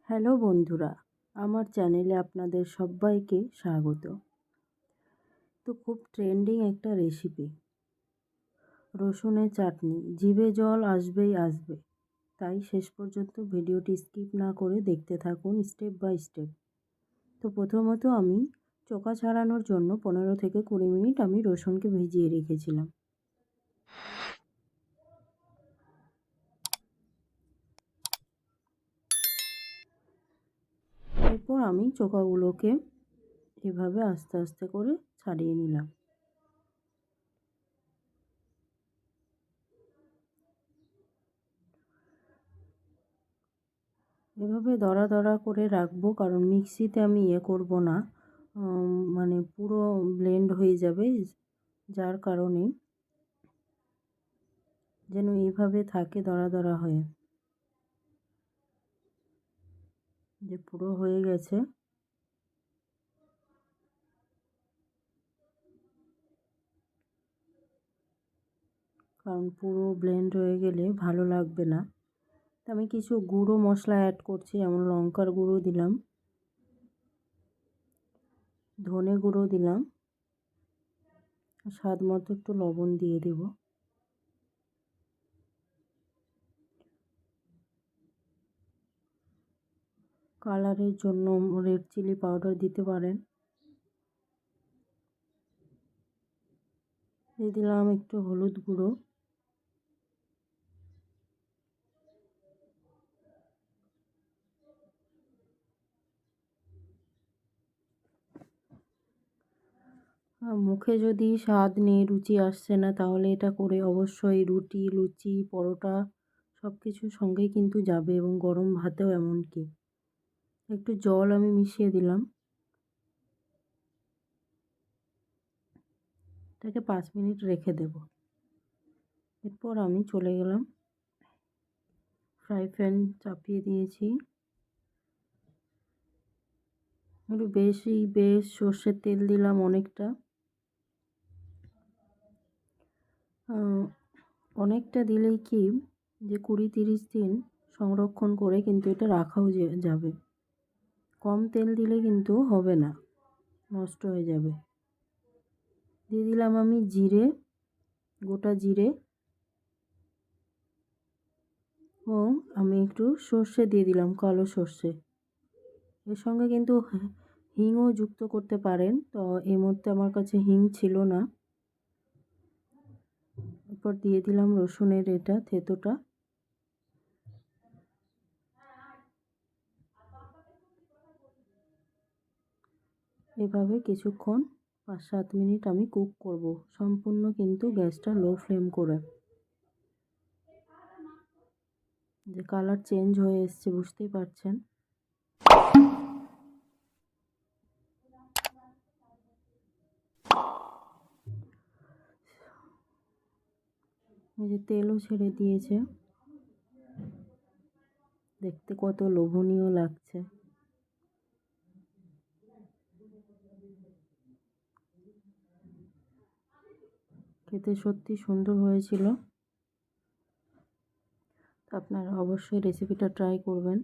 Hello বন্ধুরা, আমার চ্যানেলে আপনাদের সবাইকে স্বাগত। তো খুব ট্রেন্ডিং একটা রেসিপি, রসুনের চাটনি। জিভে জল আসবেই আসবে, তাই শেষ পর্যন্ত ভিডিওটি স্কিপ না করে দেখতে থাকুন স্টেপ বাই স্টেপ। তো প্রথমত আমি চোকা ছাড়ানোর জন্য 15 থেকে 20 মিনিট আমি রসুনকে ভিজিয়ে রেখেছিলাম। এরপর আমি চোকাগুলোকে এভাবে আস্তে আস্তে করে ছাড়িয়ে নিলাম। এভাবে দড়া দড়া করে রাখবো, কারণ মিক্সিতে আমি করব না, মানে পুরো ব্লেন্ড হয়ে যাবে, যার কারণে যেন এইভাবে থাকে দড়া দড়া হয়ে। যে পুরো হয়ে গেছে, কারণ পুরো ব্লেন্ড হয়ে গেলে ভালো লাগবে না। তো আমি কিছু গুঁড়ো মশলা অ্যাড করছি, যেমন লঙ্কার গুঁড়ো দিলাম, ধনে গুঁড়ো দিলাম, স্বাদ মতো একটু লবণ দিয়ে দেব। কালারের জন্য রেড চিলি পাউডার দিতে পারেন। দিয়ে দিলাম একটু হলুদ গুঁড়ো, মুখে যদি স্বাদ নেই, রুচি আসছে না, তাহলে এটা করে অবশ্যই রুটি, লুচি, পরোটা সব কিছুর সঙ্গেই কিন্তু যাবে, এবং গরম ভাতেও এমনকি। একটু জল আমি মিশিয়ে দিলাম। এটাকে 5 মিনিট রেখে দেব। এরপর আমি চলে গেলাম, ফ্রাই প্যান চাপিয়ে দিয়েছি। একটু বেশ সর্ষের তেল দিলাম অনেকটা। অনেকটা দিলেই কি, যে 20-30 দিন সংরক্ষণ করে কিন্তু এটা রাখাও যাবে। কম তেল দিলে কিন্তু হবে না, নষ্ট হয়ে যাবে। দিয়ে দিলাম আমি জিরে, গোটা জিরে, ও আমি একটু সর্ষে দিয়ে দিলাম, কালো সর্ষে। এর সঙ্গে কিন্তু হিংও যুক্ত করতে পারেন, তো এই মুহূর্তে আমার কাছে হিং ছিল না। এরপর দিয়ে দিলাম রসুনের থেতোটা। এভাবে কিছুক্ষণ 5-7 মিনিট আমি কুক করব, সম্পূর্ণ কিন্তু গ্যাসটা লো ফ্লেম করে। যে কালার চেঞ্জ হয়ে এসছে, বুঝতেই পারছেন। এই যে তেলও ছেড়ে দিয়েছে, দেখতে কত লোভনীয় লাগছে। খেতে সত্যি সুন্দর হয়েছিল। আপনারা অবশ্যই রেসিপিটা ট্রাই করবেন।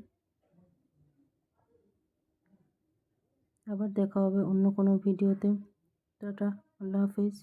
আবার দেখা হবে অন্য কোনো ভিডিওতে। টাটা, আল্লাহ হাফিজ।